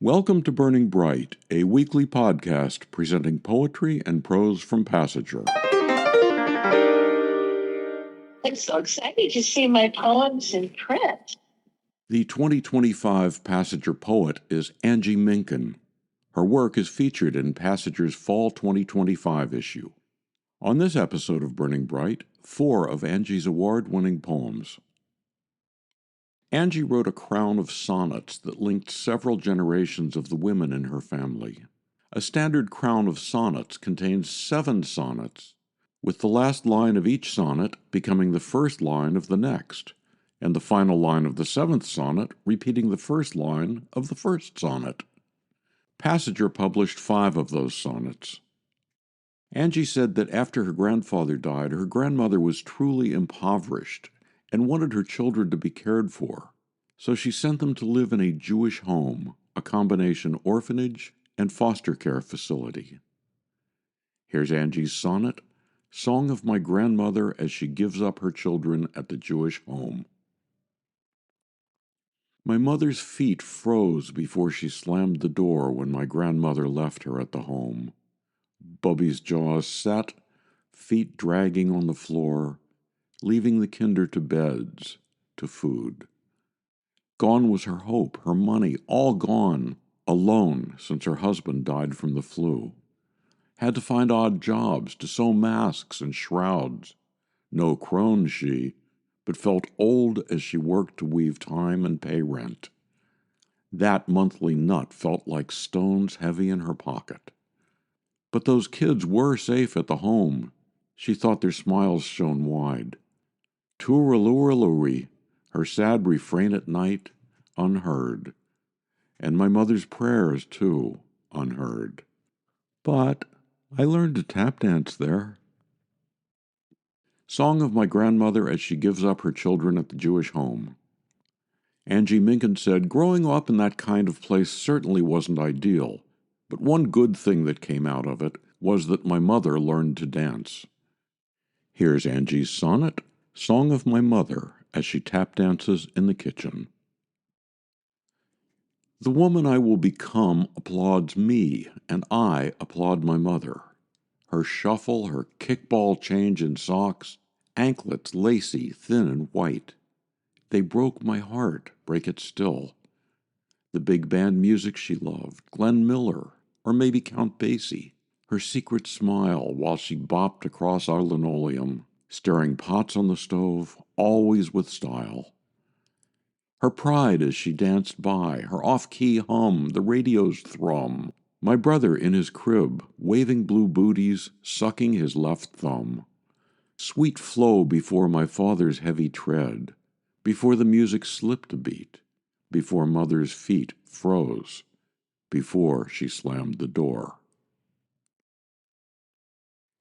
Welcome to Burning Bright, a weekly podcast presenting poetry and prose from Passager. I'm so excited to see my poems in print. The 2025 Passager poet is Angie Minkin. Her work is featured in Passager's Fall 2025 issue. On this episode of Burning Bright, 4 of Angie's award-winning poems. Angie wrote a crown of sonnets that linked several generations of the women in her family. A standard crown of sonnets contains 7 sonnets, with the last line of each sonnet becoming the first line of the next, and the final line of the 7th sonnet repeating the first line of the first sonnet. Passager published 5 of those sonnets. Angie said that after her grandfather died, her grandmother was truly impoverished and wanted her children to be cared for, so she sent them to live in a Jewish home, a combination orphanage and foster care facility. Here's Angie's sonnet, Song of My Grandmother as She Gives Up Her Children at the Jewish Home. My mother's feet froze before she slammed the door when my grandmother left her at the home. Bubby's jaws set, feet dragging on the floor, leaving the kinder to beds, to food. Gone was her hope, her money, all gone, alone since her husband died from the flu. Had to find odd jobs to sew masks and shrouds. No crone she, but felt old as she worked to weave time and pay rent. That monthly nut felt like stones heavy in her pocket. But those kids were safe at the home. She thought their smiles shone wide. Tooraloo, her sad refrain at night, unheard. And my mother's prayers, too, unheard. But I learned to tap dance there. Song of My Grandmother as She Gives Up Her Children at the Jewish Home. Angie Minkin said, growing up in that kind of place certainly wasn't ideal, but one good thing that came out of it was that my mother learned to dance. Here's Angie's sonnet, Song of My Mother as She Tap Dances in the Kitchen. The woman I will become applauds me, and I applaud my mother. Her shuffle, her kickball change in socks, anklets lacy, thin and white. They broke my heart, break it still. The big band music she loved, Glenn Miller, or maybe Count Basie. Her secret smile while she bopped across our linoleum, stirring pots on the stove, always with style. Her pride as she danced by, her off-key hum, the radio's thrum. My brother in his crib, waving blue booties, sucking his left thumb. Sweet flow before my father's heavy tread, before the music slipped a beat, before mother's feet froze, before she slammed the door.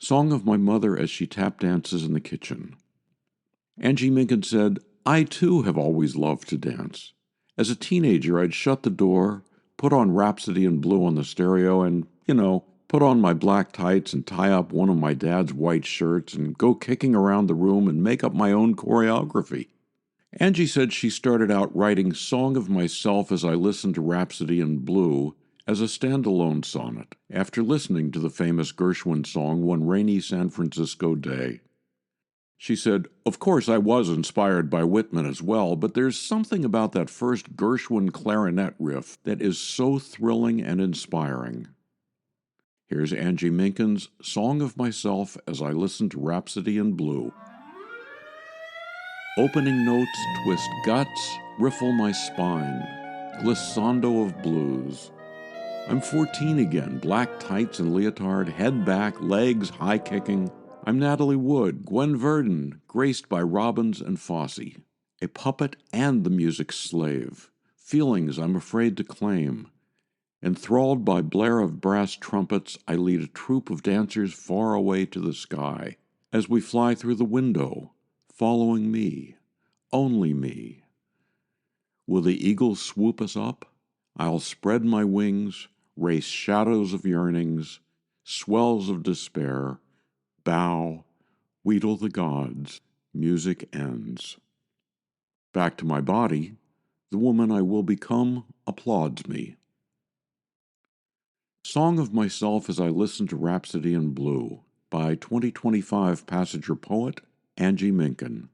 Song of My Mother as She Tap Dances in the Kitchen. Angie Minkin said, I too have always loved to dance. As a teenager, I'd shut the door, put on Rhapsody in Blue on the stereo, and, put on my black tights and tie up one of my dad's white shirts and go kicking around the room and make up my own choreography. Angie said she started out writing Song of Myself as I Listened to Rhapsody in Blue as a standalone sonnet after listening to the famous Gershwin song One Rainy San Francisco Day. She said, of course I was inspired by Whitman as well, but there's something about that first Gershwin clarinet riff that is so thrilling and inspiring. Here's Angie Minkin's Song of Myself as I Listen to Rhapsody in Blue. Opening notes twist guts, riffle my spine, glissando of blues. I'm 14 again, black tights and leotard, head back, legs high-kicking. I'm Natalie Wood, Gwen Verdon, graced by Robbins and Fosse, a puppet and the music's slave, feelings I'm afraid to claim. Enthralled by blare of brass trumpets, I lead a troop of dancers far away to the sky, as we fly through the window, following me, only me. Will the eagle swoop us up? I'll spread my wings, race shadows of yearnings, swells of despair, bow, wheedle the gods, music ends. Back to my body, the woman I will become applauds me. Song of Myself as I Listen to Rhapsody in Blue by 2025 Passenger poet Angie Minkin.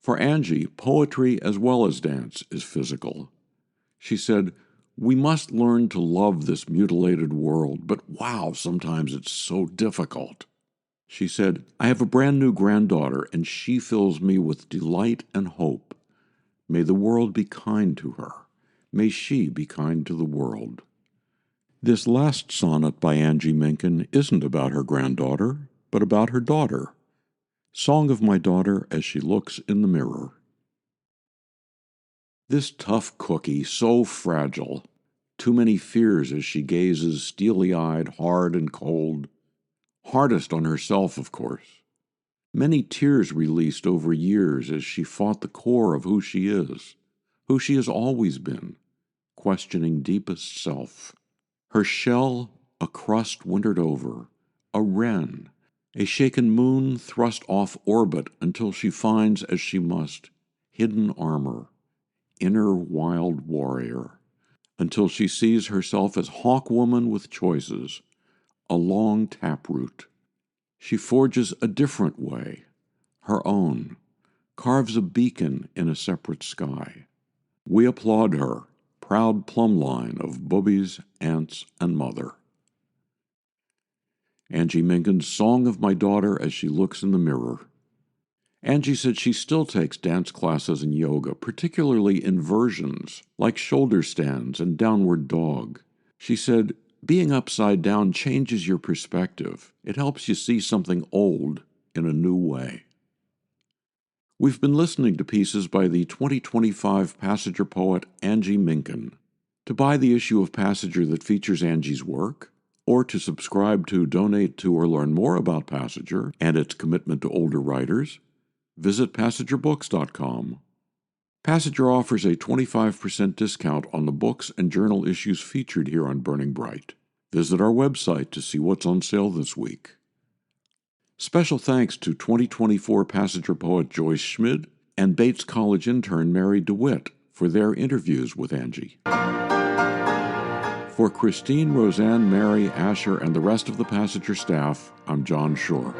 For Angie, poetry as well as dance is physical. She said, "We must learn to love this mutilated world, but wow, sometimes it's so difficult." She said, "I have a brand new granddaughter, and she fills me with delight and hope. May the world be kind to her. May she be kind to the world." This last sonnet by Angie Minkin isn't about her granddaughter, but about her daughter. Song of My Daughter as She Looks in the Mirror. This tough cookie, so fragile, too many fears as she gazes steely-eyed, hard and cold. Hardest on herself, of course. Many tears released over years as she fought the core of who she has always been, questioning deepest self. Her shell, a crust wintered over, a wren, a shaken moon thrust off orbit until she finds, as she must, hidden armor, inner wild warrior, until she sees herself as hawkwoman with choices, a long taproot. She forges a different way, her own, carves a beacon in a separate sky. We applaud her, proud plumb line of boobies, aunts, and mother. Angie Minkin's Song of My Daughter as She Looks in the Mirror. Angie said she still takes dance classes and yoga, particularly inversions like shoulder stands and downward dog. She said, "Being upside down changes your perspective. It helps you see something old in a new way." We've been listening to pieces by the 2025 Passenger poet Angie Minkin. To buy the issue of Passenger that features Angie's work, or to subscribe to, donate to, or learn more about Passenger and its commitment to older writers, visit PassengerBooks.com. Passenger offers a 25% discount on the books and journal issues featured here on Burning Bright. Visit our website to see what's on sale this week. Special thanks to 2024 Passenger poet Joyce Schmid and Bates College intern Mary DeWitt for their interviews with Angie. For Christine, Roseanne, Mary, Asher, and the rest of the Passenger staff, I'm John Shore.